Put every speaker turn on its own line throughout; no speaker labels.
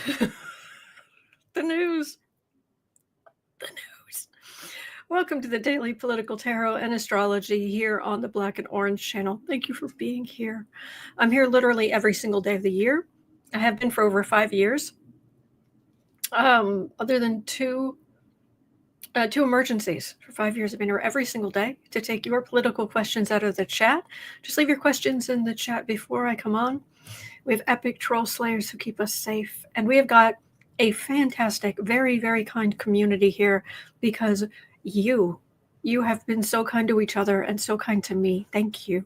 The news. Welcome to the Daily Political Tarot and Astrology here on the Black and Orange channel. Thank you for being here. I'm here literally every single day of the year. I have been for over 5 years. Other than two emergencies. For 5 years, I've been here every single day to take your political questions out of the chat. Just leave your questions in the chat before I come on. We have epic troll slayers who keep us safe. And we have got a fantastic, very, very kind community here because you have been so kind to each other and so kind to me. Thank you.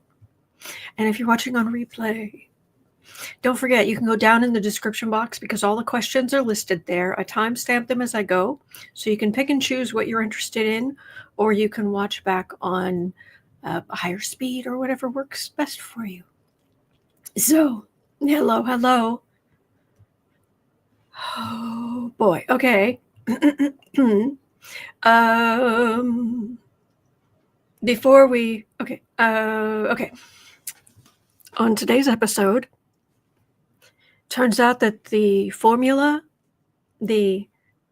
And if you're watching on replay, don't forget, you can go down in the description box because all the questions are listed there. I timestamp them as I go, so you can pick and choose what you're interested in, or you can watch back on a higher speed or whatever works best for you. So, hello. Oh boy. Okay. Before we okay. On today's episode, turns out that the formula the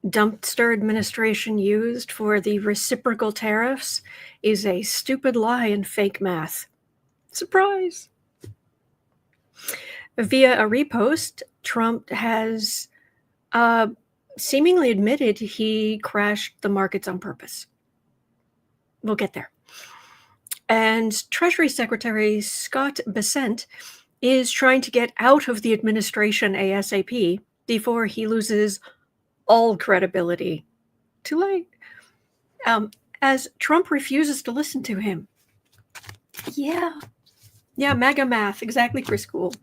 dumpster administration used for the reciprocal tariffs is a stupid lie and fake math. Surprise! Via a repost, Trump has seemingly admitted he crashed the markets on purpose. We'll get there. And Treasury Secretary Scott Bessent is trying to get out of the administration ASAP before he loses all credibility. Too late. As Trump refuses to listen to him. Yeah, MAGA math. Exactly, Chris Cool.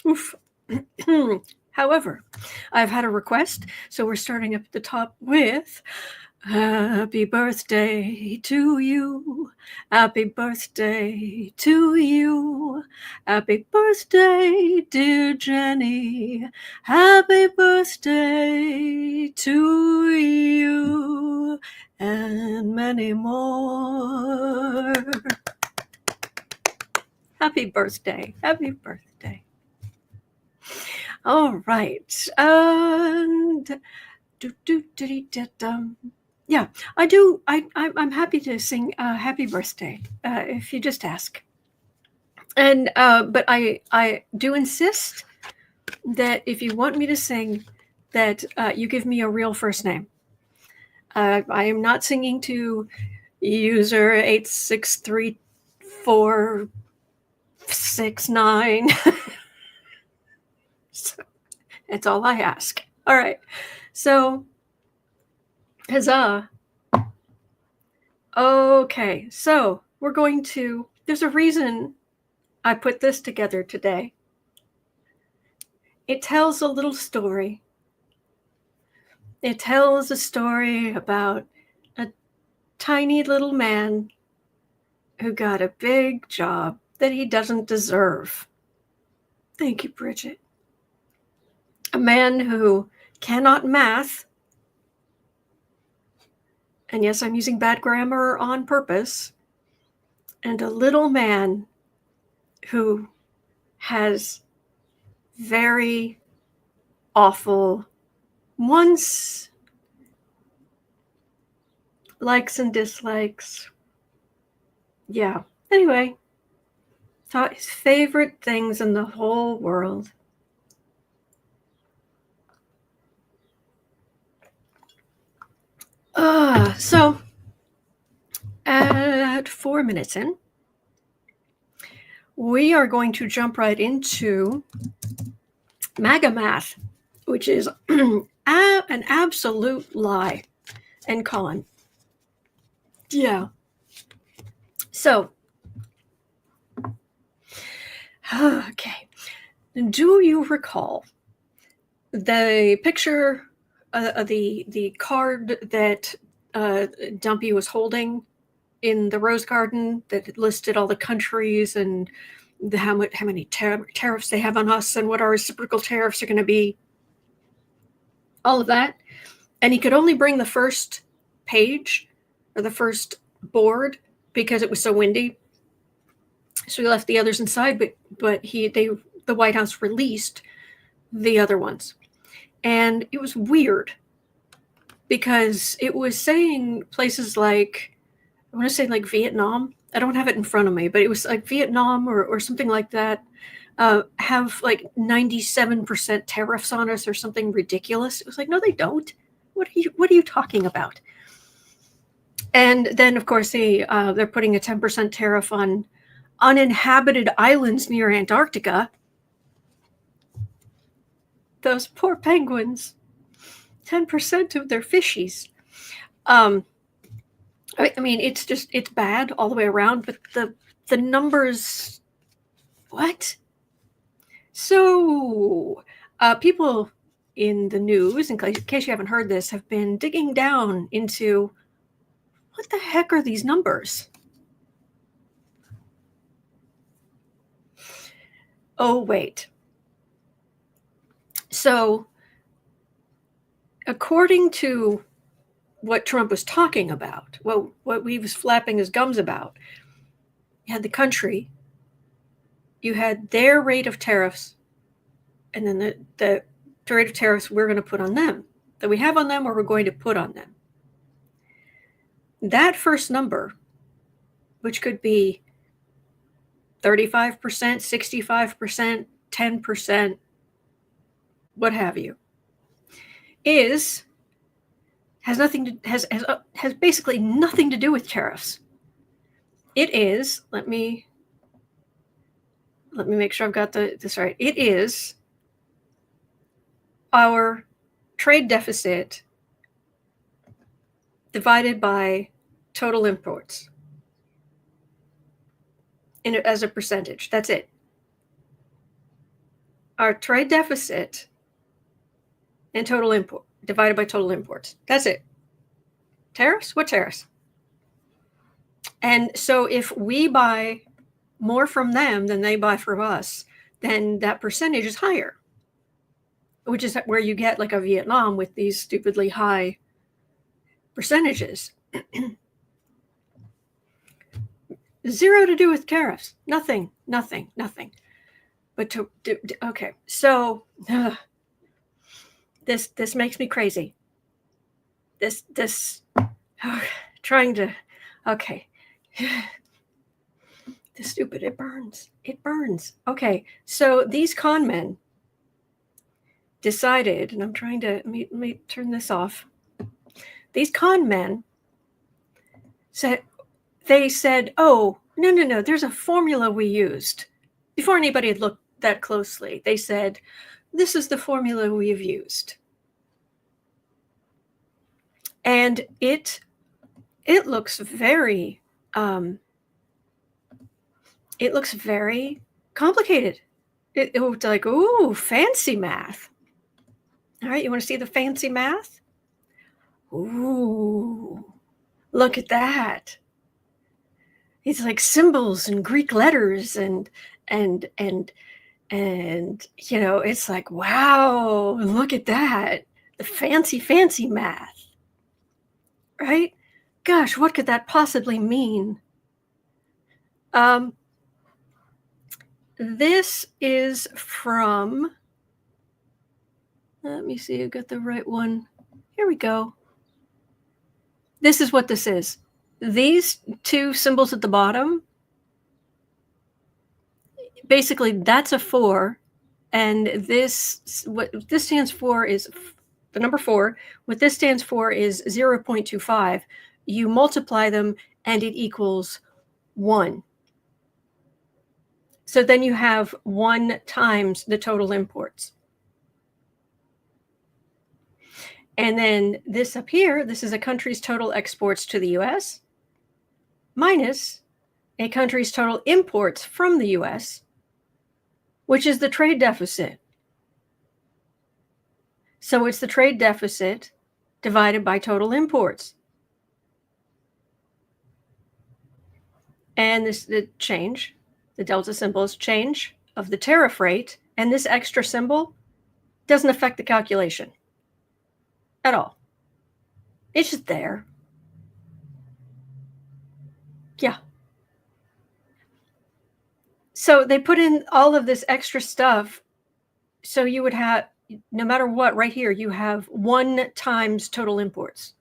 Oof. However, I've had a request, so we're starting up at the top with happy birthday to you. Happy birthday to you. Happy birthday, dear Jenny. Happy birthday to you and many more. Happy birthday. Happy birthday. All right. And yeah, I do. I'm happy to sing "Happy Birthday" if you just ask. And but I do insist that if you want me to sing, that you give me a real first name. I am not singing to user 863469. So, that's all I ask. All right. So, huzzah. Okay, so we're going to, there's a reason I put this together today. It tells a little story. It tells a story about a tiny little man who got a big job that he doesn't deserve. Thank you, Bridget. A man who cannot math. And yes, I'm using bad grammar on purpose. And a little man who has very awful wants, likes and dislikes. Yeah. Anyway, thought his favorite things in the whole world. So at 4 minutes in, we are going to jump right into MAGA math, which is an absolute lie and con. Yeah. So, okay. Do you recall the picture, the card that Dumpy was holding in the Rose Garden that listed all the countries and how many tariffs they have on us and what our reciprocal tariffs are going to be? All of that. And he could only bring the first page or the first board because it was so windy. So he left the others inside, but the White House released the other ones. And it was weird because it was saying places like, I want to say like Vietnam. I don't have it in front of me, but it was like Vietnam or something like that, have like 97% tariffs on us or something ridiculous. It was like, no, they don't. What are you talking about? And then, of course, they're putting a 10% tariff on uninhabited islands near Antarctica. Those poor penguins. 10% of their fishies. I mean, it's bad all the way around, but the numbers, what? So, people in the news, in case you haven't heard this, have been digging down into what the heck are these numbers? Oh, wait. So, according to what Trump was talking about, what he was flapping his gums about, you had the country, you had their rate of tariffs, and then the rate of tariffs we're going to put on them, that we have on them or we're going to put on them. That first number, which could be 35%, 65%, 10%, what have you, has basically nothing to do with tariffs. It is, let me make sure I've got this right. It is our trade deficit divided by total imports as a percentage. That's it. Our trade deficit and total import divided by total imports. That's it. Tariffs? What tariffs? And so if we buy more from them than they buy from us, then that percentage is higher, which is where you get like a Vietnam with these stupidly high percentages. Zero to do with tariffs. Nothing. But okay, so this makes me crazy. Trying to, okay. The stupid, it burns. Okay, so these con men decided, and I'm trying to, let me turn this off. These con men said, oh, no, there's a formula we used. Before anybody had looked that closely, they said, this is the formula we have used. And it looks very, complicated. It looked like, ooh, fancy math. All right, you want to see the fancy math? Ooh, look at that. It's like symbols and Greek letters and you know, it's like, wow, look at that. The fancy math. Right? Gosh, what could that possibly mean? This is from, let me see, I got the right one. Here we go. This is what this is. These two symbols at the bottom, basically that's a 4, and this, what this stands for is the number 4. What this stands for is 0.25. You multiply them and it equals 1. So then you have 1 times the total imports. And then this up here, this is a country's total exports to the US minus a country's total imports from the US, which is the trade deficit. So it's the trade deficit divided by total imports. And this, the change, the delta symbol is change of the tariff rate, and this extra symbol doesn't affect the calculation at all. It's just there. Yeah. So they put in all of this extra stuff so you would have no matter what, right here, you have 1 times total imports.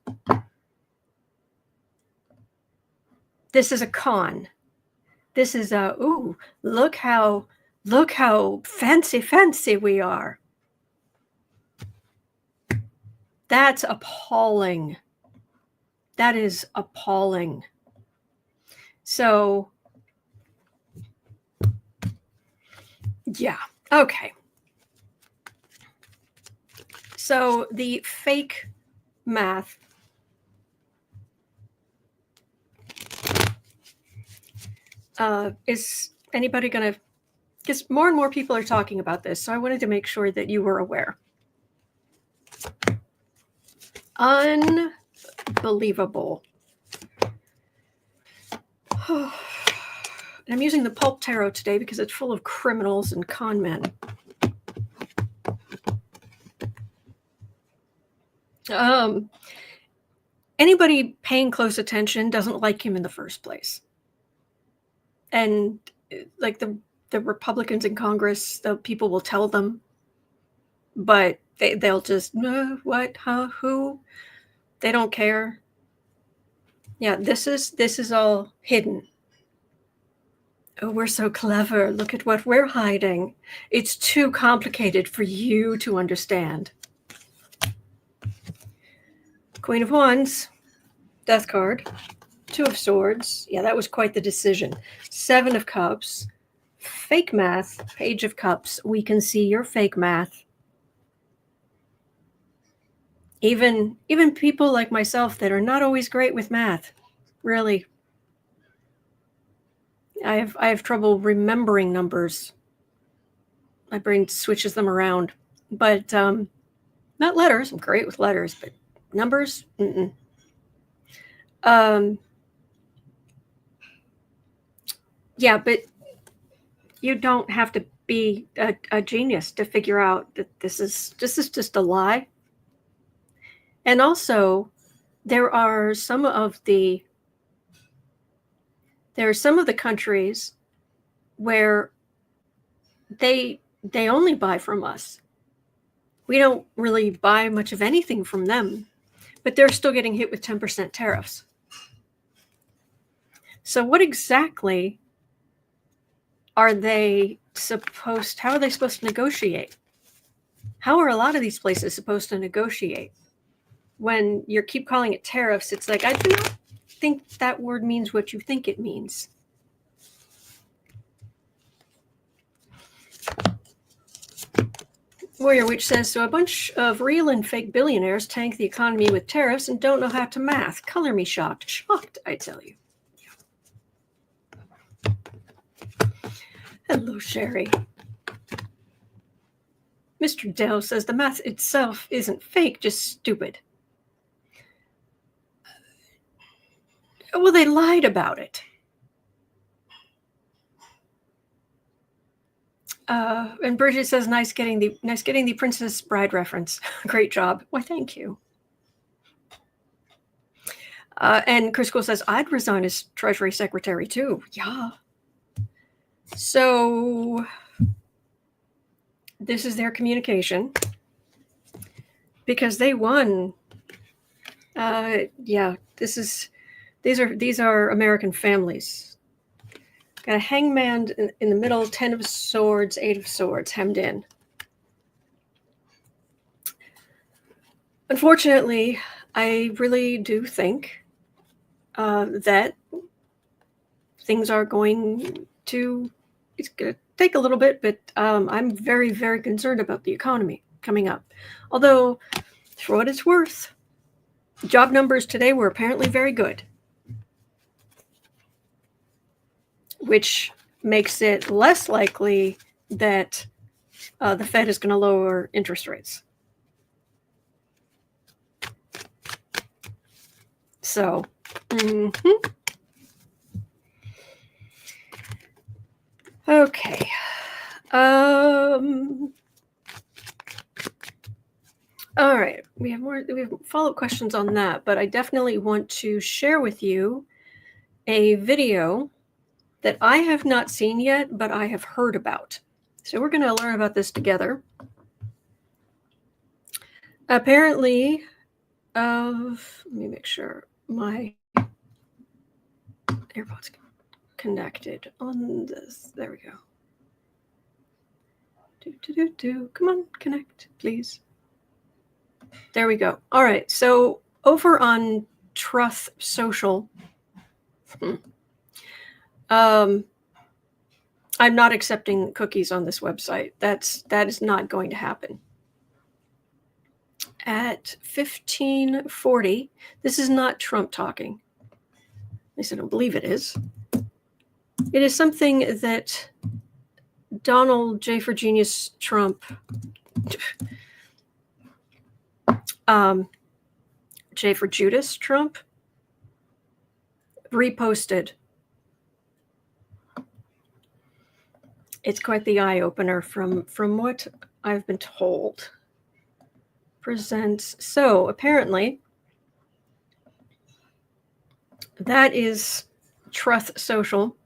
This is a con. This is a, ooh, look how fancy we are. That's appalling. That is appalling. So, yeah, okay. So the fake math is anybody going to, because more and more people are talking about this, so I wanted to make sure that you were aware. Unbelievable. I'm using the Pulp Tarot today because it's full of criminals and con men. Anybody paying close attention doesn't like him in the first place. And like the Republicans in Congress, the people will tell them, but they'll just, what, huh, who? They don't care. Yeah, this is all hidden. Oh, we're so clever. Look at what we're hiding. It's too complicated for you to understand. Queen of Wands, Death card, 2 of Swords. Yeah, that was quite the decision. 7 of Cups, fake math, Page of Cups. We can see your fake math. Even people like myself that are not always great with math, really. I have trouble remembering numbers. My brain switches them around. But not letters. I'm great with letters, but numbers, yeah, but you don't have to be a genius to figure out that this is just a lie. And also, there are some of the countries where they only buy from us. We don't really buy much of anything from them, but they're still getting hit with 10% tariffs. So what exactly are they how are they supposed to negotiate? How are a lot of these places supposed to negotiate? When you keep calling it tariffs, it's like, I do not think that word means what you think it means. Warrior Witch says, so a bunch of real and fake billionaires tank the economy with tariffs and don't know how to math. Color me shocked. Shocked, I tell you. Yeah. Hello, Sherry. Mr. Dell says the math itself isn't fake, just stupid. Well, they lied about it. And Bridget says, nice getting the Princess Bride reference. Great job. Why, thank you. And Chris Cool says, I'd resign as Treasury Secretary too. Yeah. So this is their communication because they won. Yeah, these are American families. Got a hangman in the middle, 10 of Swords, 8 of Swords, hemmed in. Unfortunately, I really do think that things are going to, it's going to take a little bit, but I'm very, very concerned about the economy coming up. Although, for what it's worth, job numbers today were apparently very good, which makes it less likely that the Fed is going to lower interest rates. So, okay. All right, we have follow-up questions on that, but I definitely want to share with you a video that I have not seen yet, but I have heard about. So we're going to learn about this together. Apparently, let me make sure my AirPods connected on this. There we go. Come on, connect, please. There we go. All right. So over on Truth Social, I'm not accepting cookies on this website. That is not going to happen. At 15:40, this is not Trump talking. At least I don't believe it is. It is something that Donald J. for Genius Trump, J for Judas Trump, reposted. It's quite the eye-opener from what I've been told. Presents. So apparently, that is Truth Social.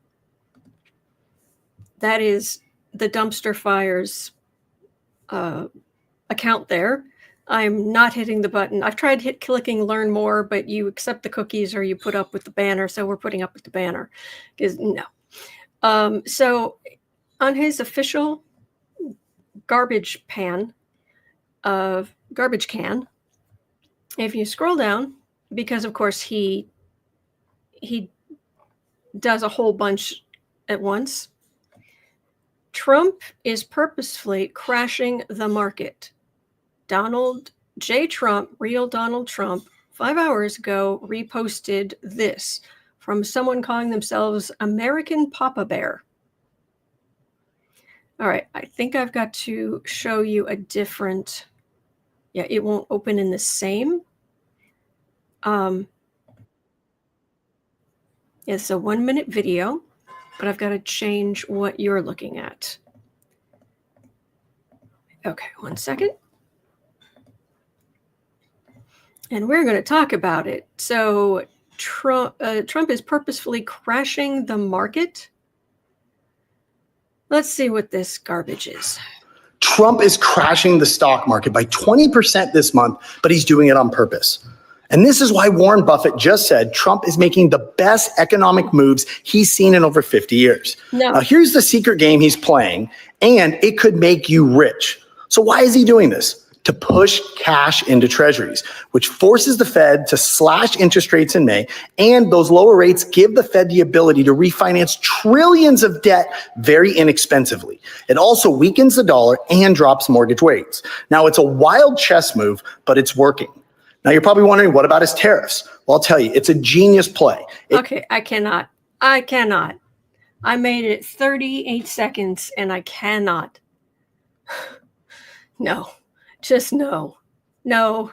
That is the dumpster fires account there. I'm not hitting the button. I've tried clicking learn more, but you accept the cookies or you put up with the banner. So we're putting up with the banner. Because no. So on his official garbage can, if you scroll down, because of course he does a whole bunch at once. Trump is purposefully crashing the market. Donald J. Trump, real Donald Trump, 5 hours ago reposted this from someone calling themselves American Papa Bear. All right, I think I've got to show you a different, yeah, it won't open in the same. It's a 1-minute video, but I've got to change what you're looking at. Okay, 1 second. And we're going to talk about it. So Trump is purposefully crashing the market. Let's see what this garbage is.
Trump is crashing the stock market by 20% this month, but he's doing it on purpose. And this is why Warren Buffett just said Trump is making the best economic moves he's seen in over 50 years.
No.
Now, here's the secret game he's playing, and it could make you rich. So why is he doing this? To push cash into treasuries, which forces the Fed to slash interest rates in May, and those lower rates give the Fed the ability to refinance trillions of debt very inexpensively. It also weakens the dollar and drops mortgage rates. Now, it's a wild chess move, but it's working. Now, you're probably wondering, what about his tariffs? Well, I'll tell you, it's a genius play.
Okay, I cannot. I made it 38 seconds, and I cannot. No. Just no. I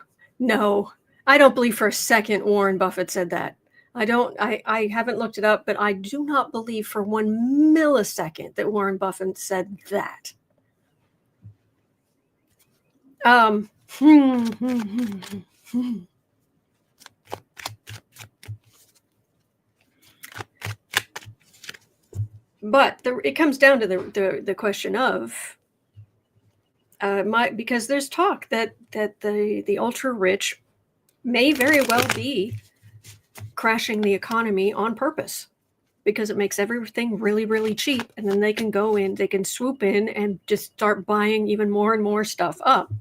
don't believe for a second Warren Buffett said that. I haven't looked it up, but I do not believe for 1 millisecond that Warren Buffett said that. But it comes down to the question of because there's talk that the ultra rich may very well be crashing the economy on purpose because it makes everything really, really cheap, and then they can swoop in and just start buying even more and more stuff up,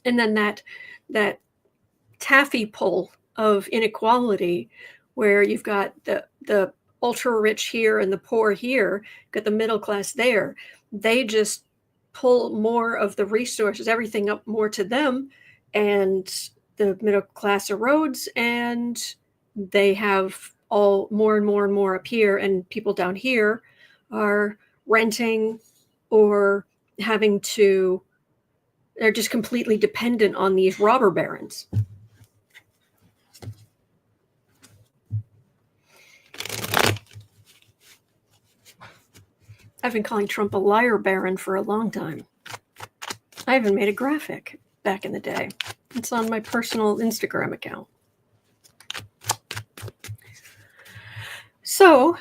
and then that taffy pull of inequality where you've got the ultra rich here and the poor here, got the middle class there, they just pull more of the resources, everything up more to them, and the middle class erodes, and they have all more and more and more up here, and people down here are renting or they're just completely dependent on these robber barons. I've been calling Trump a liar baron for a long time. I even made a graphic back in the day. It's on my personal Instagram account. So,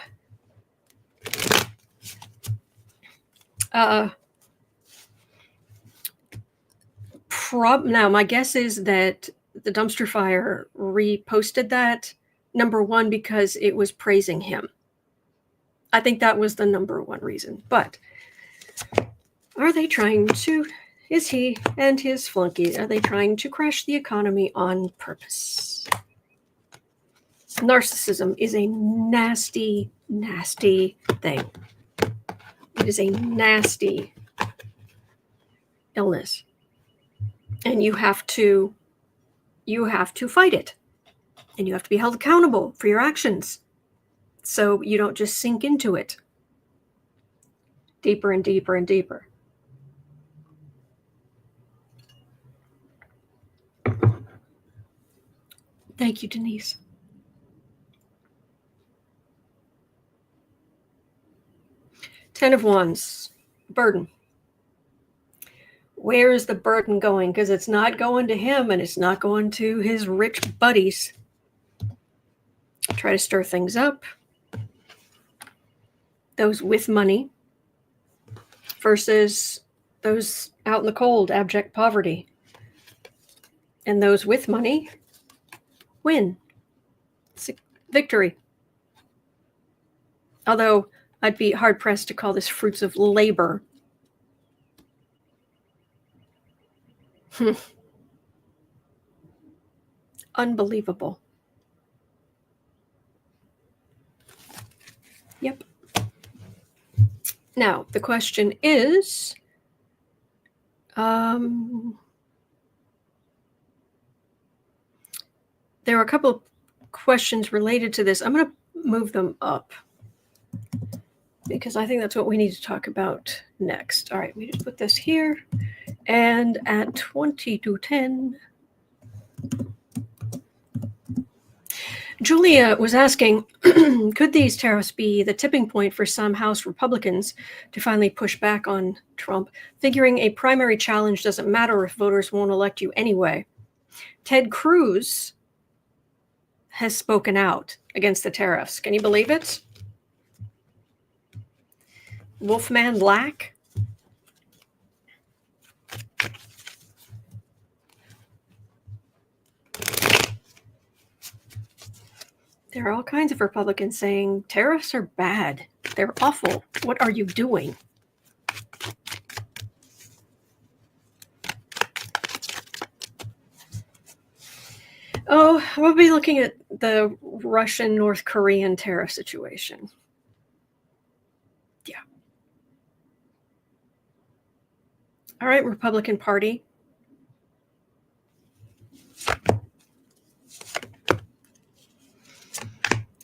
Now, my guess is that the dumpster fire reposted that, number one, because it was praising him. I think that was the number one reason. But are they trying to, is he and his flunky, are they trying to crash the economy on purpose? Narcissism is a nasty, nasty thing. It is a nasty illness. And you have to fight it. And you have to be held accountable for your actions. So you don't just sink into it. Deeper and deeper and deeper. Thank you, Denise. Ten of Wands, burden. Where is the burden going? Because it's not going to him and it's not going to his rich buddies. Try to stir things up. Those with money versus those out in the cold, abject poverty. And those with money win. It's a victory. Although I'd be hard-pressed to call this fruits of labor. Unbelievable. Yep. Now, the question is, there are a couple of questions related to this. I'm going to move them up because I think that's what we need to talk about next. All right, we just put this here. And at 20 to 10, Julia was asking, could these tariffs be the tipping point for some House Republicans to finally push back on Trump, figuring a primary challenge doesn't matter if voters won't elect you anyway? Ted Cruz has spoken out against the tariffs. Can you believe it? Wolfman Black. There are all kinds of Republicans saying tariffs are bad. They're awful. What are you doing? Oh, we'll be looking at the Russian-North Korean tariff situation. Yeah. All right, Republican Party.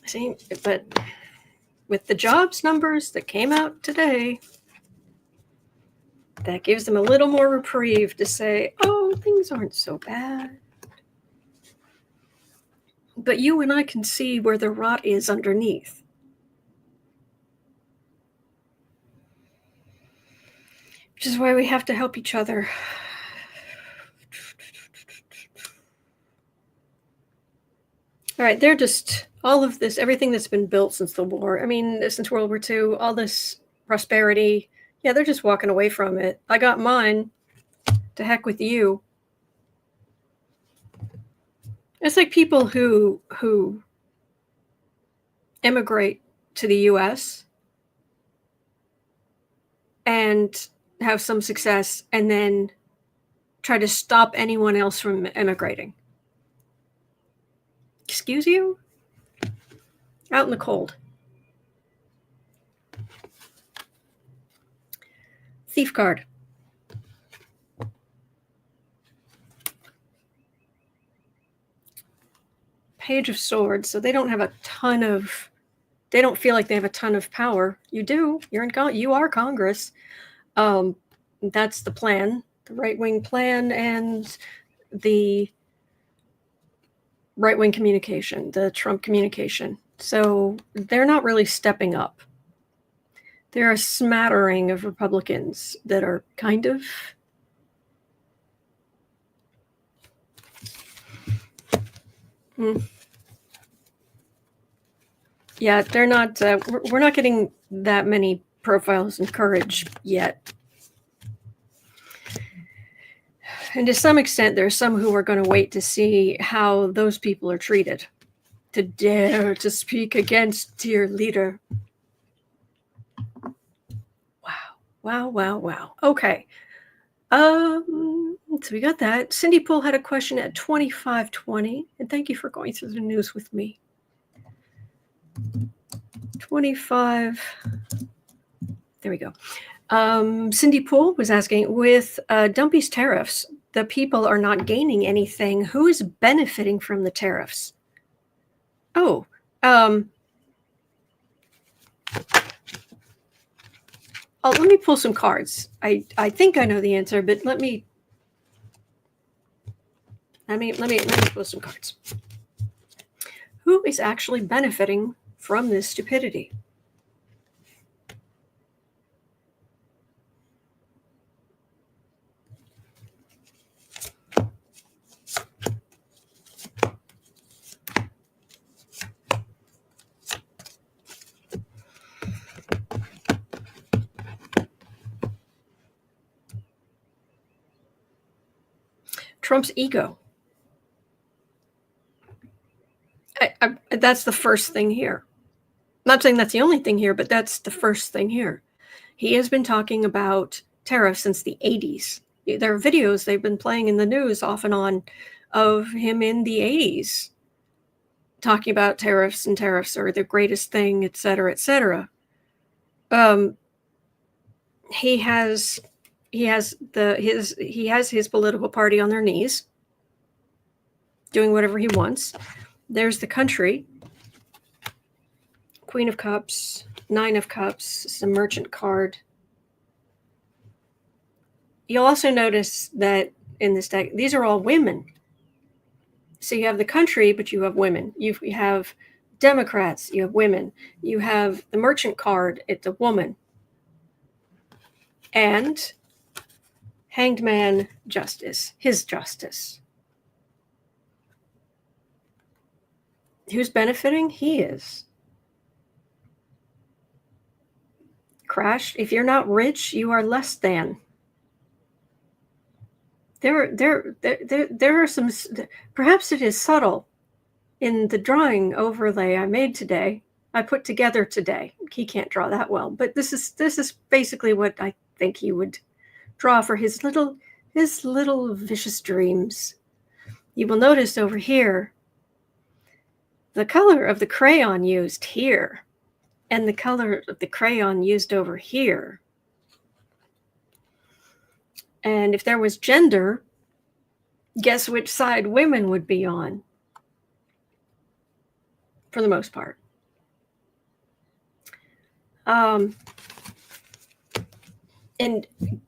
See, but with the jobs numbers that came out today, that gives them a little more reprieve to say, oh, things aren't so bad. But you and I can see where the rot is underneath. Which is why we have to help each other. All right, they're just, all of this, everything that's been built since the war, I mean, since World War II, all this prosperity, yeah, they're just walking away from it. I got mine. To heck with you. It's like people who immigrate to the U.S. and have some success and then try to stop anyone else from immigrating. Excuse you? Out in the cold. Thief card. Page of Swords. So they don't have a ton of, they don't feel like they have a ton of power. You do. You are Congress. That's the plan, the right-wing plan, and the right-wing communication, the Trump communication. So they're not really stepping up. There are a smattering of Republicans that are kind of yeah, they're not, we're not getting that many profiles in courage yet. And to some extent, there's some who are going to wait to see how those people are treated. To dare to speak against your leader. Wow. Okay. So we got that. Cindy Poole had a question at 2520, and thank you for going through the news with me. 25. There we go. Cindy Poole was asking, with Dumpy's tariffs, the people are not gaining anything. Who is benefiting from the tariffs? Oh, let me pull some cards. I think I know the answer, but let me pull some cards. Who is actually benefiting from this stupidity? Trump's ego. That's the first thing here. I'm not saying that's the only thing here, but that's the first thing here. He has been talking about tariffs since the 80s. There are videos they've been playing in the news off and on of him in the 80s talking about tariffs, and tariffs are the greatest thing, et cetera, et cetera. He has his political party on their knees, doing whatever he wants. There's the country. Queen of Cups, Nine of Cups, it's a merchant card. You'll also notice that in this deck, these are all women. So you have the country, but you have women. You have Democrats, you have women. You have the merchant card, it's a woman. And Hanged Man, justice, his justice. Who's benefiting? He is. Crash, if you're not rich, you are less than. There are some, perhaps it is subtle in the drawing overlay I made today. I put together today. He can't draw that well, but this is basically what I think he would draw for his little vicious dreams. You will notice over here the color of the crayon used here and the color of the crayon used over here. And if there was gender, guess which side women would be on? For the most part. And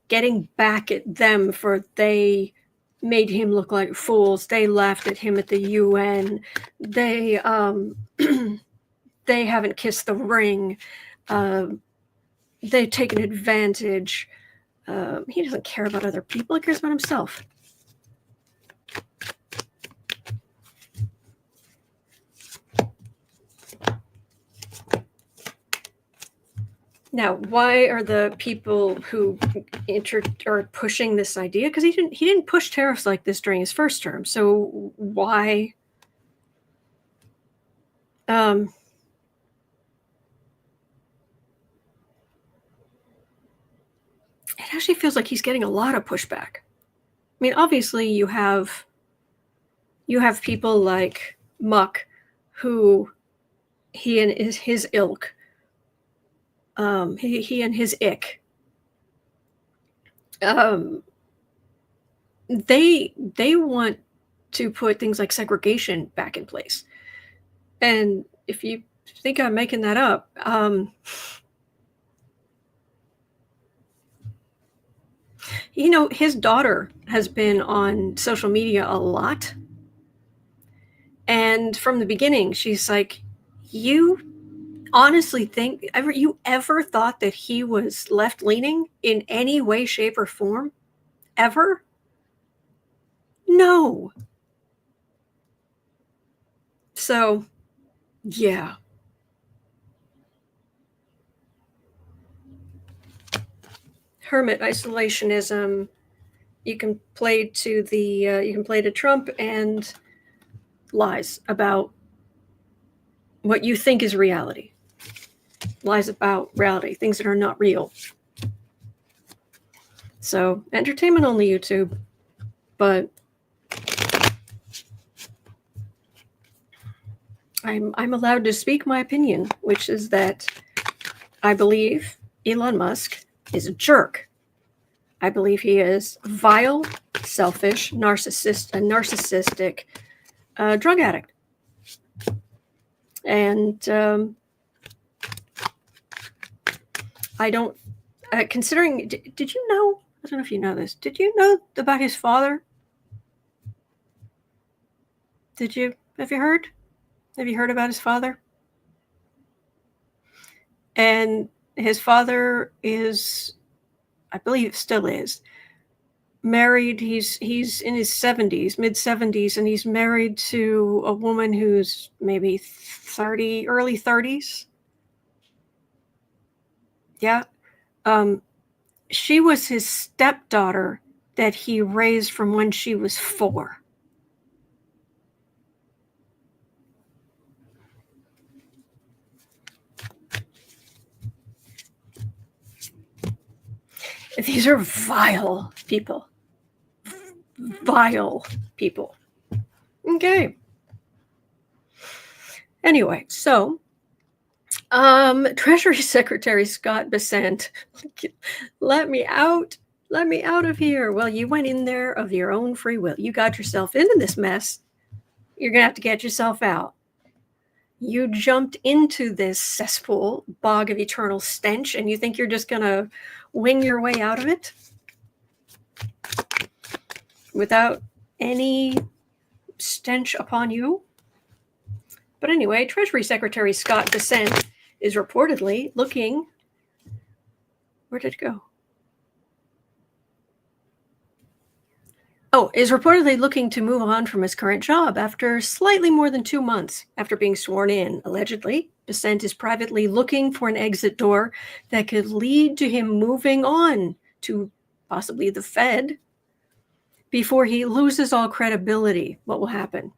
getting back at them for they made him look like fools. They laughed at him at the UN. They they haven't kissed the ring. They've taken advantage. He doesn't care about other people. He cares about himself. Now, why are the people who are pushing this idea? Because he didn't push tariffs like this during his first term. So why? It actually feels like he's getting a lot of pushback. I mean, obviously you have people like Muck, who he and his ilk. He and his ick. They want to put things like segregation back in place. And if you think I'm making that up, his daughter has been on social media a lot. And from the beginning, she's like, you honestly think you ever thought that he was left-leaning in any way, shape, or form? Ever? No. So, yeah. Hermit isolationism, You can play to Trump and lies about what you think is reality. Lies about reality, things that are not real. So, entertainment only YouTube, but I'm allowed to speak my opinion, which is that I believe Elon Musk is a jerk. I believe he is vile, selfish, narcissistic drug addict. And I don't, considering, did you know, I don't know if you know this, did you know about his father? Have you heard? Have you heard about his father? And his father is, I believe still is, married. He's in his 70s, mid 70s, and he's married to a woman who's maybe 30, early 30s. Yeah. She was his stepdaughter that he raised from when she was 4. These are vile people. Vile people. Okay. Anyway, so Treasury Secretary Scott Bessent, let me out of here. Well, you went in there of your own free will. You got yourself into this mess. You're going to have to get yourself out. You jumped into this cesspool, bog of eternal stench, and you think you're just going to wing your way out of it without any stench upon you? But anyway, Treasury Secretary Scott Bessent is reportedly looking. Where did it go? Oh, is reportedly looking to move on from his current job after slightly more than 2 months after being sworn in. Allegedly, Bessent is privately looking for an exit door that could lead to him moving on to possibly the Fed before he loses all credibility. What will happen?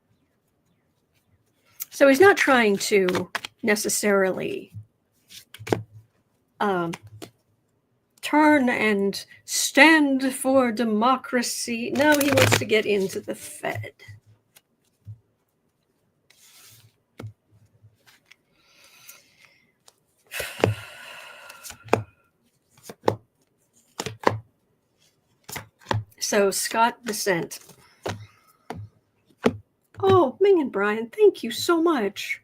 So he's not trying to necessarily turn and stand for democracy. No, he wants to get into the Fed. So Scott Bessent. Oh, Ming and Brian, thank you so much.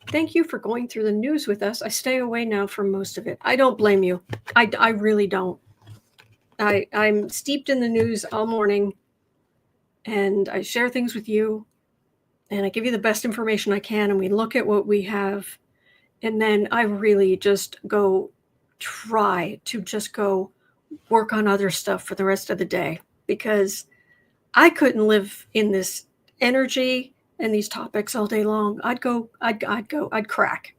Thank you for going through the news with us. I stay away now from most of it. I don't blame you. I really don't. I'm steeped in the news all morning, and I share things with you, and I give you the best information I can, and we look at what we have, and then I really just try to go work on other stuff for the rest of the day, because I couldn't live in this energy and these topics all day long. I'd crack.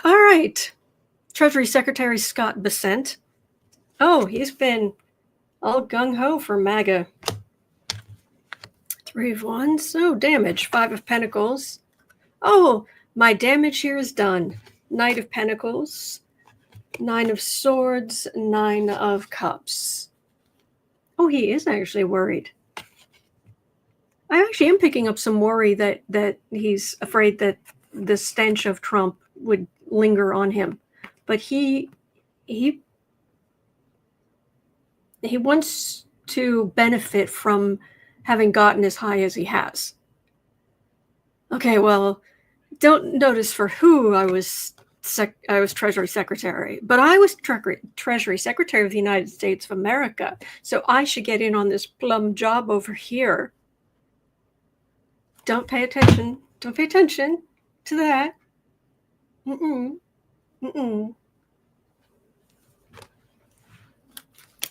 All right. Treasury Secretary Scott Bessent. Oh, he's been all gung-ho for MAGA. 3 of Wands. Oh, damage. 5 of Pentacles. Oh, my damage here is done. Knight of Pentacles. 9 of Swords. 9 of Cups. Oh, he is actually worried. I actually am picking up some worry that he's afraid that the stench of Trump would linger on him. But he wants to benefit from having gotten as high as he has. Okay, well, don't notice for who I was Treasury Secretary, but I was Treasury Secretary of the United States of America, so I should get in on this plum job over here. Don't pay attention. Don't pay attention to that.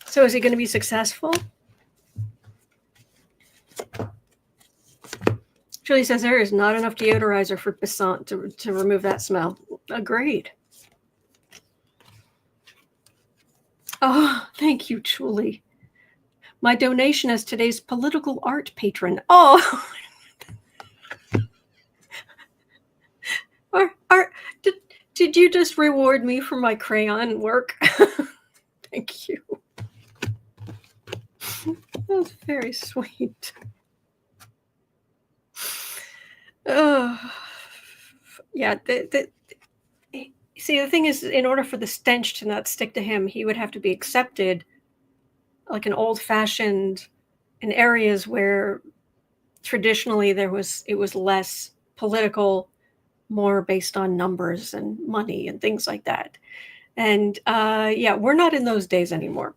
So is he going to be successful? Julie says there is not enough deodorizer for Bessent to remove that smell. Agreed. Oh, thank you, Julie. My donation as today's political art patron. Oh, did you just reward me for my crayon work? Thank you. That's very sweet. Yeah. See, the thing is, in order for the stench to not stick to him, he would have to be accepted like an old-fashioned in areas where traditionally it was less political, more based on numbers and money and things like that. And yeah, we're not in those days anymore.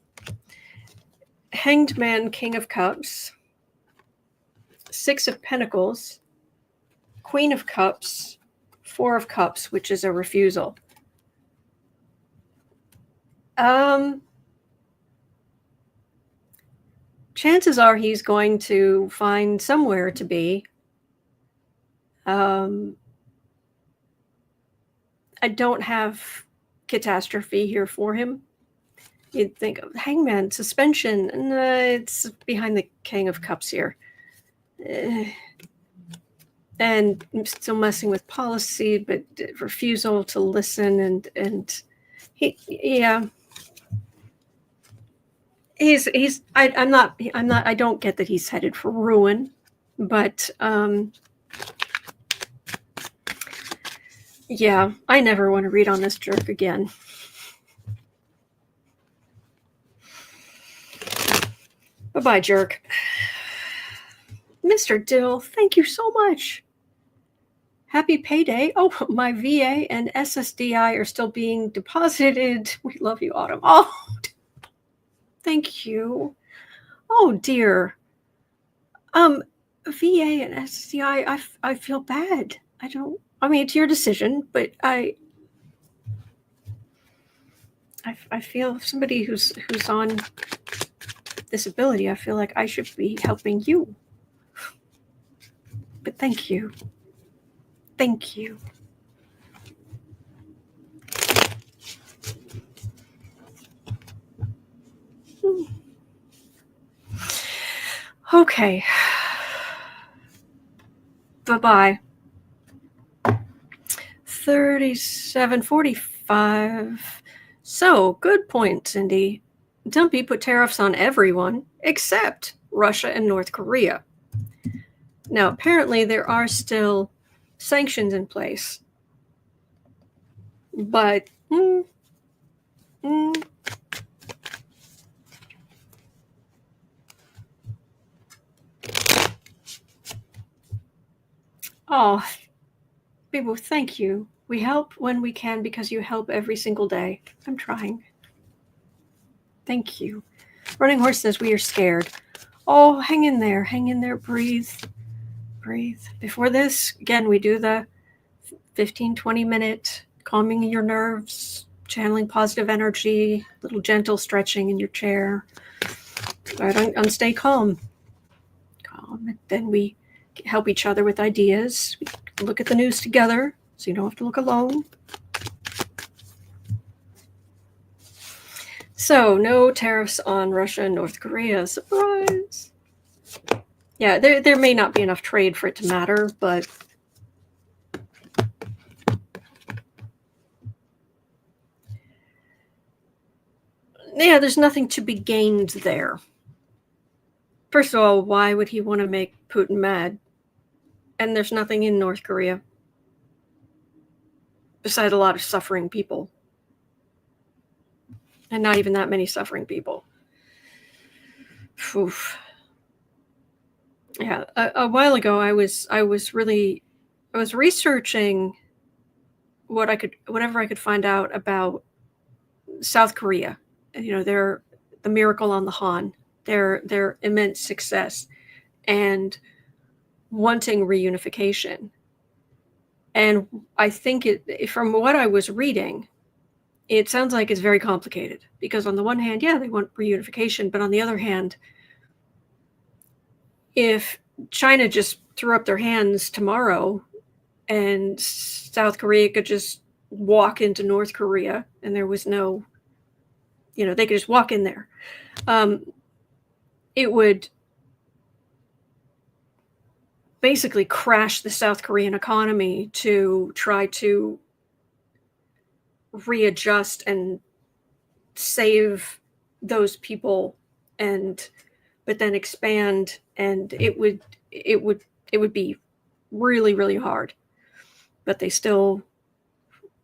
Hanged Man, King of Cups, Six of Pentacles, Queen of Cups, Four of Cups, which is a refusal. Chances are he's going to find somewhere to be. I don't have catastrophe here for him. You'd think of Hangman, suspension. No, it's behind the King of Cups here. And still messing with policy, but refusal to listen and yeah. I don't get that he's headed for ruin, but yeah, I never want to read on this jerk again. Bye-bye, jerk. Mr. Dill, thank you so much. Happy payday. Oh, my VA and SSDI are still being deposited. We love you, Autumn. Oh, thank you. Oh, dear. VA and SSDI, I feel bad. I mean, it's your decision, but I feel somebody who's on disability, I feel like I should be helping you. But thank you. Thank you. Okay. Bye-bye. 37.45. So, good point, Cindy. Dumpy put tariffs on everyone except Russia and North Korea. Now, apparently there are still sanctions in place. But oh, people, thank you. We help when we can because you help every single day. I'm trying. Thank you. Running Horse says we are scared. Oh, hang in there. Hang in there. Breathe. Breathe. Before this, again, we do the 15-20 minute calming your nerves, channeling positive energy, little gentle stretching in your chair. Right on stay calm. Calm. And then we help each other with ideas. We look at the news together, so you don't have to look alone. So, no tariffs on Russia and North Korea. Surprise! Yeah, there may not be enough trade for it to matter, but yeah, there's nothing to be gained there. First of all, why would he want to make Putin mad? And there's nothing in North Korea besides a lot of suffering people. And not even that many suffering people. Oof. Yeah, a while ago I was researching whatever I could find out about South Korea. You know, the miracle on the Han, their immense success, and wanting reunification. And I think from what I was reading, it sounds like it's very complicated because on the one hand, yeah, they want reunification, but on the other hand, if China just threw up their hands tomorrow and South Korea could just walk into North Korea and there was no they could just walk in there. It would basically crash the South Korean economy to try to readjust and save those people, but then expand, and it would be really, really hard. But they still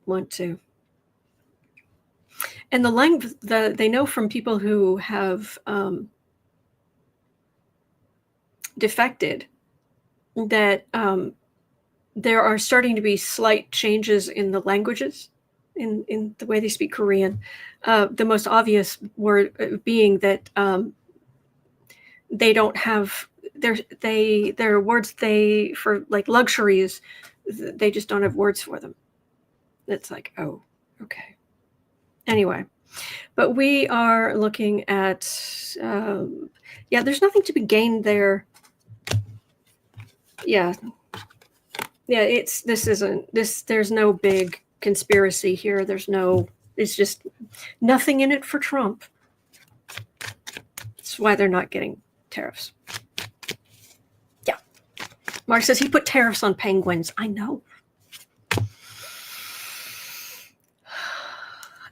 want to. And the length they know from people who have defected that there are starting to be slight changes in the languages, in the way they speak Korean. The most obvious word being that they don't have their words for like luxuries. They just don't have words for them. It's like, oh, okay. Anyway, but we are looking at there's nothing to be gained there. There's no big conspiracy here. It's just nothing in it for Trump. That's why they're not getting tariffs. Yeah. Mark says he put tariffs on penguins. I know.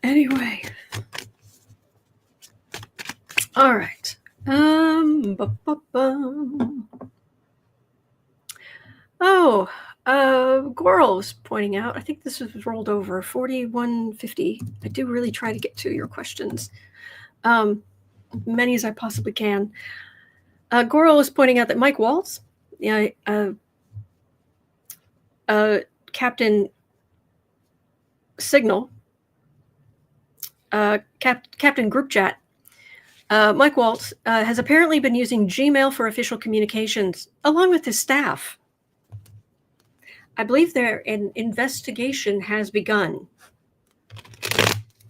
Anyway. All right. Goral was pointing out, I think this was rolled over, 4150. I do really try to get to your questions, many as I possibly can. Goral was pointing out that Mike Waltz, Captain Signal, Captain Group Chat, Mike Waltz has apparently been using Gmail for official communications, along with his staff. I believe an investigation has begun.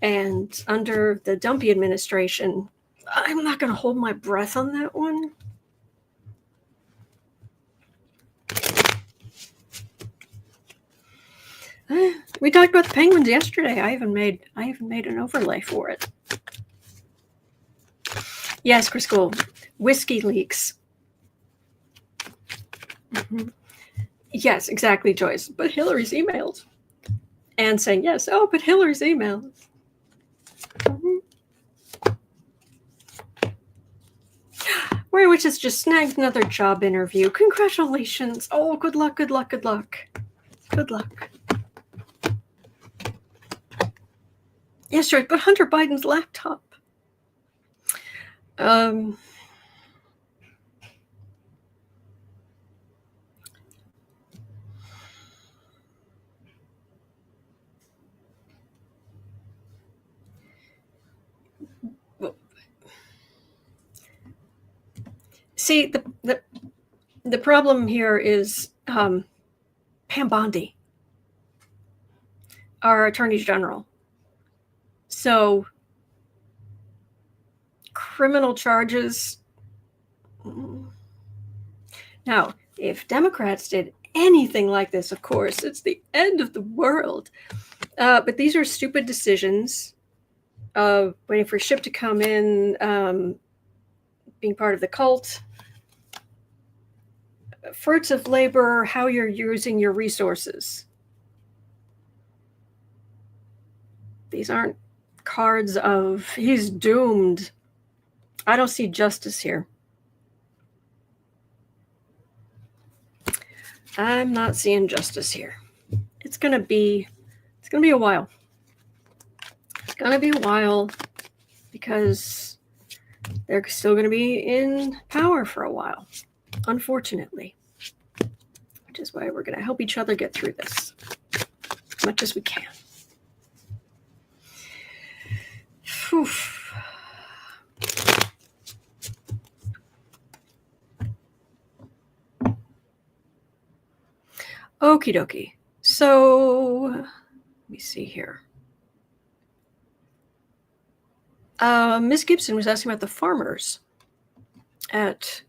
And under the Dumpy administration, I'm not going to hold my breath on that one. We talked about the penguins yesterday. I haven't made an overlay for it. Yes, Chris Gould. Whiskey leaks. Mm-hmm. Yes, exactly, Joyce. But Hillary's emailed. And saying, yes, but Hillary's emailed. Mm-hmm. Roy Witch has just snagged another job interview. Congratulations. Oh, good luck, good luck, good luck. Good luck. Yes, right, but Hunter Biden's laptop. See, the problem here is Pam Bondi, our Attorney General. So criminal charges. Now, if Democrats did anything like this, of course, it's the end of the world. But these are stupid decisions. Waiting for a ship to come in, being part of the cult. Fruits of labor, how you're using your resources. These aren't cards of he's doomed. I don't see justice here. I'm not seeing justice here. It's gonna be a while. It's gonna be a while because they're still gonna be in power for a while, unfortunately. Which is why we're gonna help each other get through this as much as we can. Oof. Okie dokie. So let me see here. Ms. Gibson was asking about the farmers at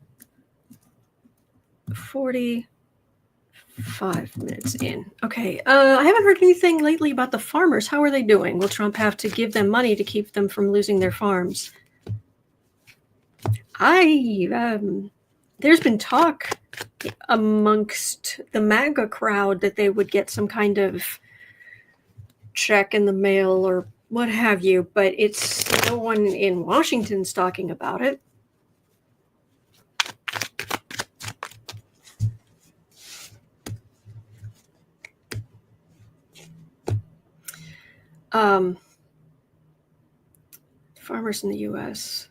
40, 5 minutes in. Okay. I haven't heard anything lately about the farmers. How are they doing? Will Trump have to give them money to keep them from losing their farms? There's been talk amongst the MAGA crowd that they would get some kind of check in the mail or what have you, but it's no one in Washington's talking about it. Farmers in the U.S.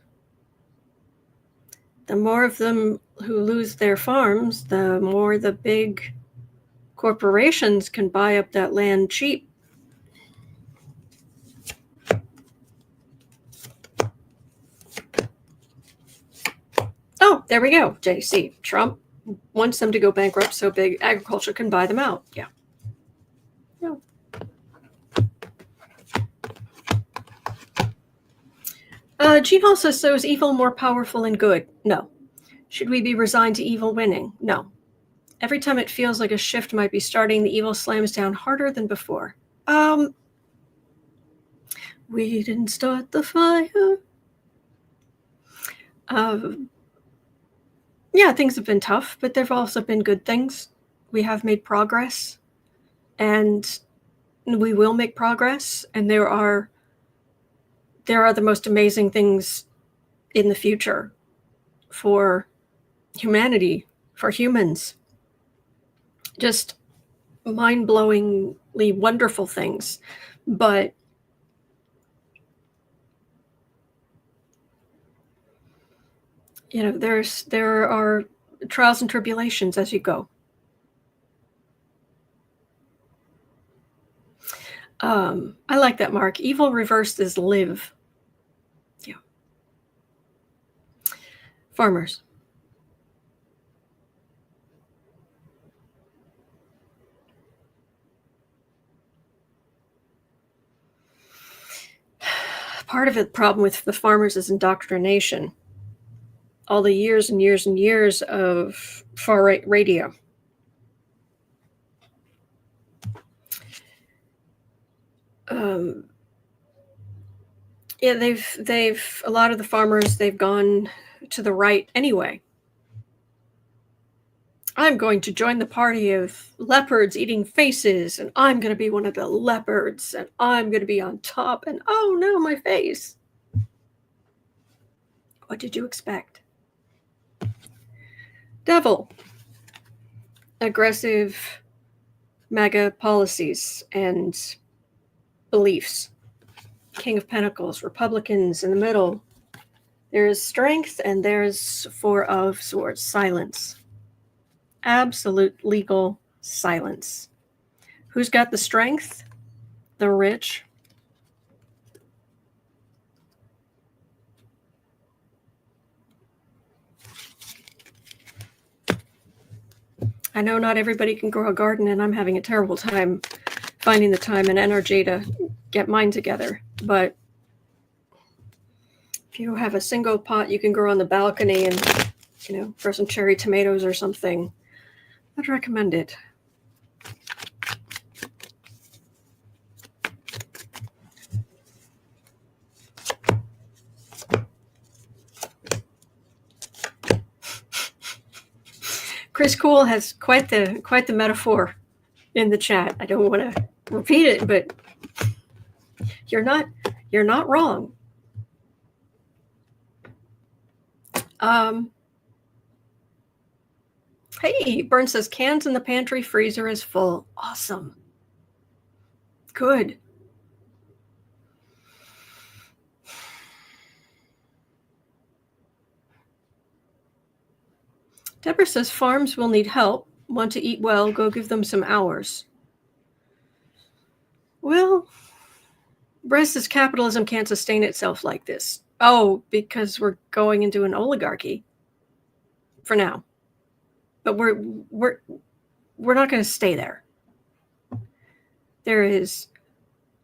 The more of them who lose their farms, the more the big corporations can buy up that land cheap. Oh, there we go, JC. Trump wants them to go bankrupt so big agriculture can buy them out. Yeah. Gene Hall says, so is evil more powerful and good? No. Should we be resigned to evil winning? No. Every time it feels like a shift might be starting, the evil slams down harder than before. We didn't start the fire. Yeah, things have been tough, but there have also been good things. We have made progress, and we will make progress, and there are the most amazing things in the future for humanity, for humans. Just mind-blowingly wonderful things. But there are trials and tribulations as you go. I like that, Mark. Evil reversed is live. Yeah. Farmers. Part of the problem with the farmers is indoctrination. All the years and years and years of far-right radio. Yeah, they've a lot of the farmers, they've gone to the right anyway. I'm going to join the party of leopards eating faces, and I'm going to be one of the leopards, and I'm going to be on top, and oh no, my face. What did you expect? Devil. Aggressive MAGA policies and beliefs. King of Pentacles, Republicans in the middle. There is strength and there's Four of Swords, silence. Absolute legal silence. Who's got the strength? The rich. I know not everybody can grow a garden, and I'm having a terrible time finding the time and energy to get mine together. But if you have a single pot you can grow on the balcony and, grow some cherry tomatoes or something, I'd recommend it. Chris Cool has quite the metaphor in the chat. I don't want to repeat it, but you're not wrong. Hey, Burn says cans in the pantry, freezer is full. Awesome. Good. Deborah says farms will need help. Want to eat well, go give them some hours. Well, Brez says capitalism can't sustain itself like this. Oh, because we're going into an oligarchy for now. But we're not going to stay there. There is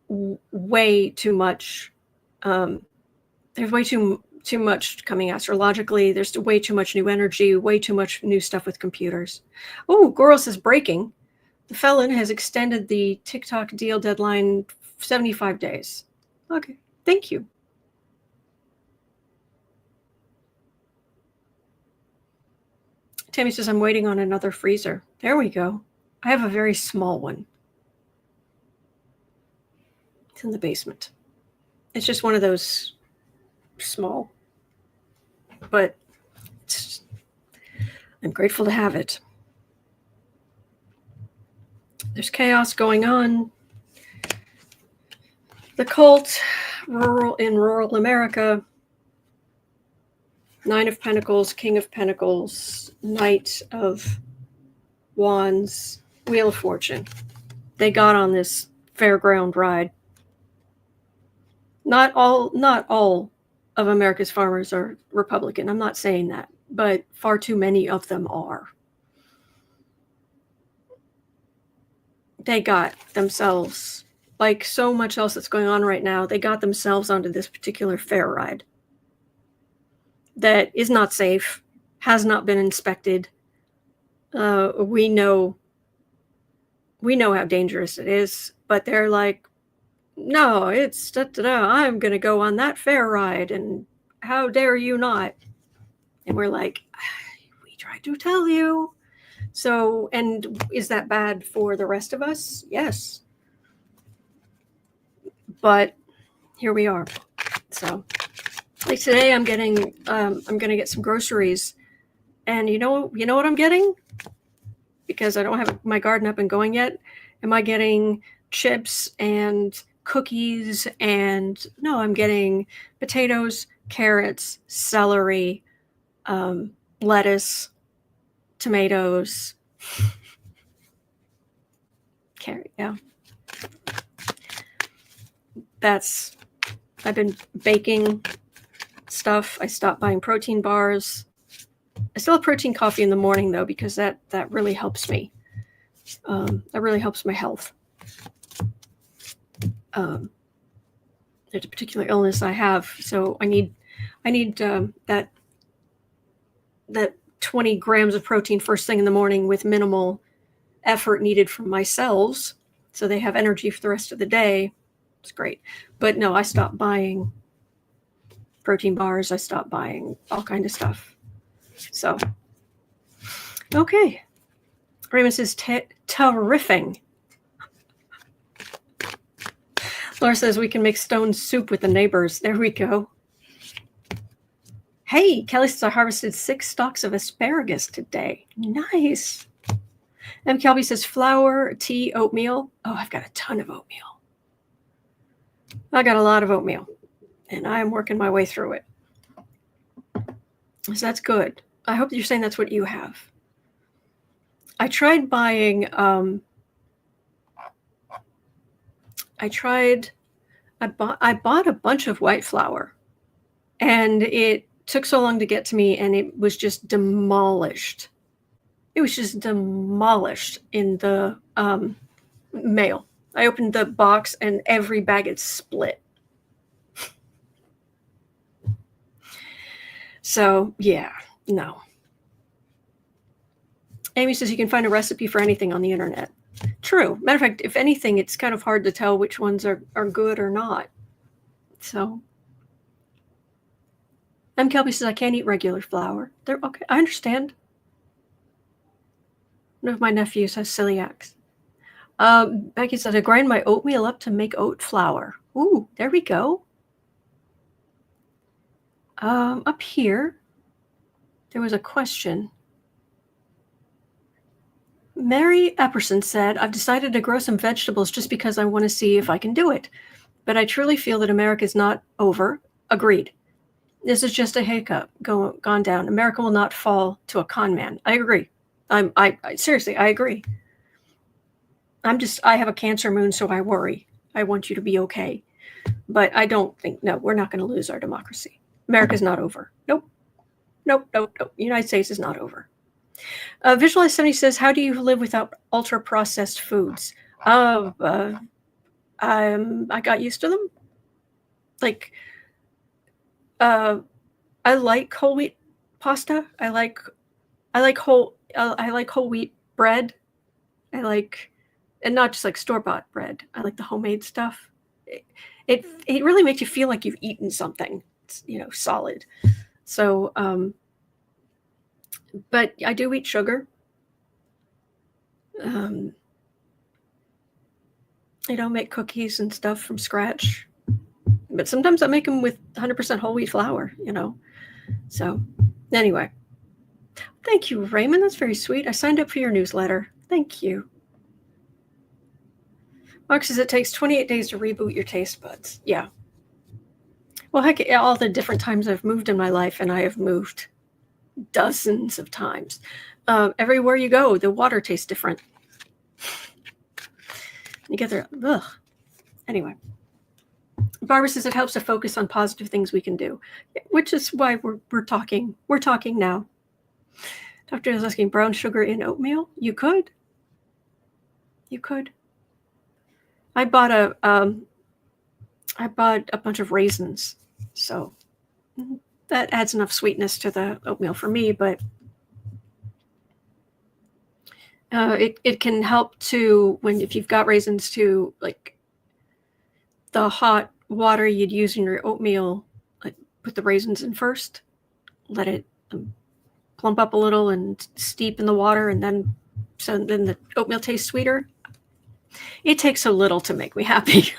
way too much. There's way too too much coming astrologically. There's way too much new energy, way too much new stuff with computers. Oh, Goro says breaking. The felon has extended the TikTok deal deadline 75 days. Okay, thank you. Tammy says, I'm waiting on another freezer. There we go. I have a very small one. It's in the basement. It's just one of those small, but I'm grateful to have it. There's chaos going on. The cult, in rural America. Nine of Pentacles, King of Pentacles, Knight of Wands, Wheel of Fortune. They got on this fairground ride. Not all of America's farmers are Republican. I'm not saying that, but far too many of them are. They got themselves, like so much else that's going on right now, they got themselves onto this particular fair ride that is not safe, has not been inspected. We know how dangerous it is, but they're like, no, it's I'm going to go on that fair ride, and how dare you not? And we're like, we tried to tell you. So, and is that bad for the rest of us? Yes. But here we are. So, like today, I'm going to get some groceries, and you know what I'm getting? Because I don't have my garden up and going yet. Am I getting chips and cookies? And no, I'm getting potatoes, carrots, celery, lettuce, tomatoes, carrot. Yeah. I've been baking stuff. I stopped buying protein bars. I still have protein coffee in the morning though, because that really helps me. That really helps my health. There's a particular illness I have, so I need that 20 grams of protein first thing in the morning with minimal effort needed from my cells, so they have energy for the rest of the day. It's great. But no, I stopped buying protein bars. I stopped buying all kind of stuff. So, okay. Raymond says, terrifying. Laura says, we can make stone soup with the neighbors. There we go. Hey, Kelly says, I harvested 6 stalks of asparagus today. Nice. M. Kelby says, flour, tea, oatmeal. Oh, I've got a ton of oatmeal. I got a lot of oatmeal, and I am working my way through it. So that's good. I hope you're saying that's what you have. I tried buying, I bought a bunch of white flour, and it took so long to get to me, and it was just demolished. It was just demolished in the mail. I opened the box, and every bag had split. So, yeah, no. Amy says you can find a recipe for anything on the internet. True. Matter of fact, if anything, it's kind of hard to tell which ones are good or not. So, M. Kelby says I can't eat regular flour. They're okay. I understand. One of my nephews has celiacs. Becky said I grind my oatmeal up to make oat flour. Ooh, there we go. Up here, there was a question. Mary Epperson said, I've decided to grow some vegetables just because I want to see if I can do it. But I truly feel that America is not over. Agreed. This is just a hiccup gone down. America will not fall to a con man. I agree. I seriously, I agree. I have a Cancer moon, so I worry. I want you to be okay. But I don't think, no, we're not going to lose our democracy. America's not over. Nope. United States is not over. Visualize 70 says, how do you live without ultra processed foods? I got used to them. Like, I like whole wheat pasta. I like whole wheat bread. I like, and not just like store-bought bread. I like the homemade stuff. It really makes you feel like you've eaten something, solid. So, but I do eat sugar. Make cookies and stuff from scratch. But sometimes I make them with 100% whole wheat flour, So, anyway. Thank you, Raymond. That's very sweet. I signed up for your newsletter. Thank you. Mark says it takes 28 days to reboot your taste buds. Yeah. Well, heck, all the different times I've moved in my life, and I have moved dozens of times. Everywhere you go, the water tastes different. You get there. Ugh. Anyway. Barbara says it helps to focus on positive things we can do, which is why we're talking. We're talking now. Doctor is asking, brown sugar in oatmeal? You could. You could. I bought a bunch of raisins, so that adds enough sweetness to the oatmeal for me. But it can help to, if you've got raisins, to like the hot water you'd use in your oatmeal, like put the raisins in first, let it plump up a little and steep in the water, and then the oatmeal tastes sweeter. It takes so little to make me happy.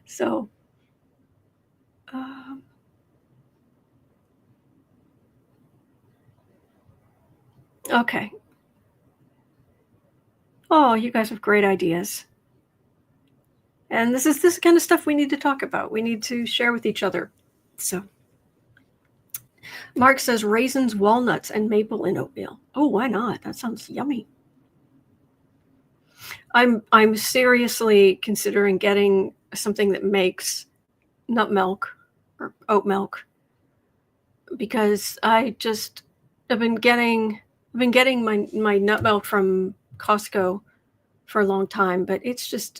So, okay. Oh, you guys have great ideas. And this is kind of stuff we need to talk about. We need to share with each other. So, Mark says raisins, walnuts, and maple in oatmeal. Oh, why not? That sounds yummy. I'm seriously considering getting something that makes nut milk or oat milk, because I've been getting my nut milk from Costco for a long time, but it's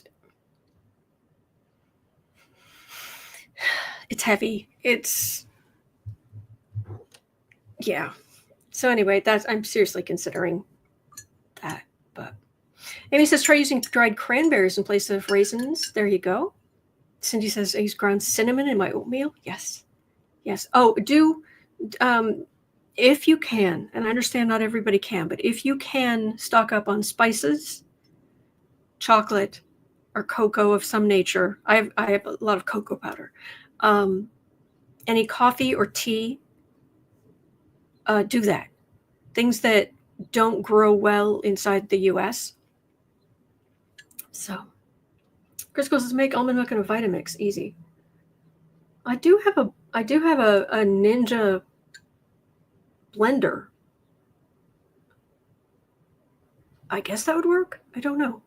heavy. Yeah. So anyway, I'm seriously considering that. But Amy says try using dried cranberries in place of raisins. There you go. Cindy says I use ground cinnamon in my oatmeal. Yes. Oh, do if you can, and I understand not everybody can, but if you can stock up on spices, chocolate, or cocoa of some nature. I have a lot of cocoa powder. Any coffee or tea, do that. Things that don't grow well inside the U.S. So, Chris goes, make almond milk in a Vitamix. Easy. I do have a Ninja blender. I guess that would work. I don't know.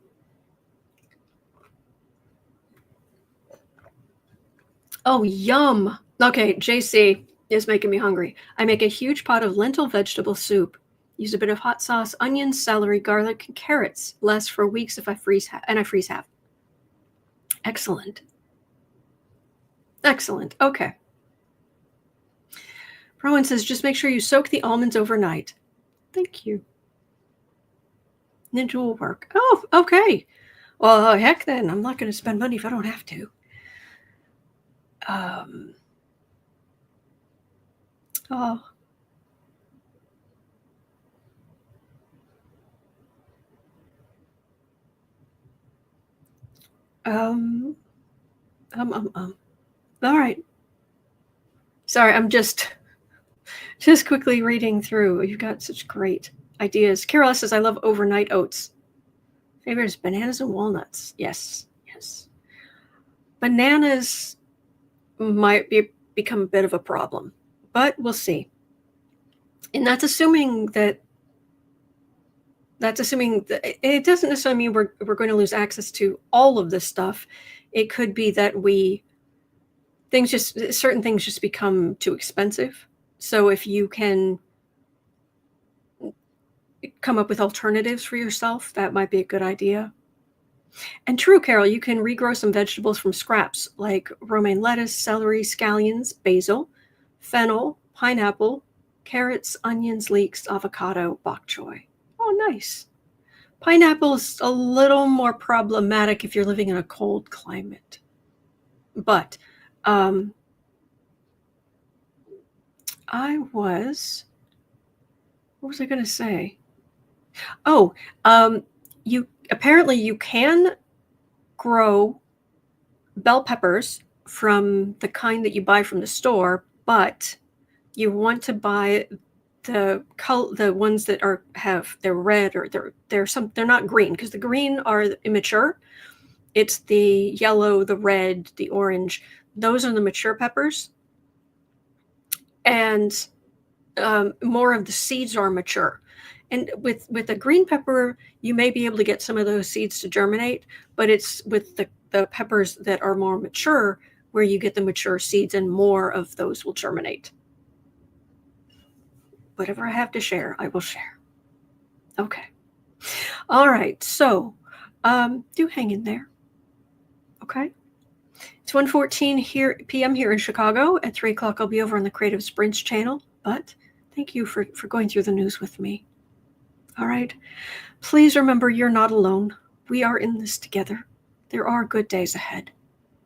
Oh, yum. Okay, JC is making me hungry. I make a huge pot of lentil vegetable soup. Use a bit of hot sauce, onions, celery, garlic, and carrots. Lasts for weeks if I freeze half. Excellent. Okay. Rowan says, just make sure you soak the almonds overnight. Thank you. Ninja will work. Oh, okay. Well, heck then. I'm not going to spend money if I don't have to. All right. Sorry, I'm just quickly reading through. You've got such great ideas. Carol says, I love overnight oats. Favorite is bananas and walnuts. Yes. Bananas might become a bit of a problem, but we'll see. And that's assuming that it doesn't necessarily mean we're going to lose access to all of this stuff. It could be that certain things just become too expensive. So if you can come up with alternatives for yourself, that might be a good idea. And true, Carol, you can regrow some vegetables from scraps like romaine lettuce, celery, scallions, basil, fennel, pineapple, carrots, onions, leeks, avocado, bok choy. Oh, nice. Pineapple is a little more problematic if you're living in a cold climate. But what was I going to say? Oh, you can grow bell peppers from the kind that you buy from the store, but you want to buy the ones that they're red, or they're not green, because the green are immature. It's the yellow, the red, the orange. Those are the mature peppers, and more of the seeds are mature. And with a green pepper, you may be able to get some of those seeds to germinate, but it's with the peppers that are more mature where you get the mature seeds, and more of those will germinate. Whatever I have to share, I will share. Okay. All right. So do hang in there. Okay. It's 1:14 p.m. here in Chicago. At 3 o'clock, I'll be over on the Creative Sprints channel. But thank you for going through the news with me. All right. Please remember, you're not alone. We are in this together. There are good days ahead.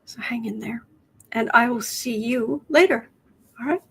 So hang in there. And I will see you later. All right.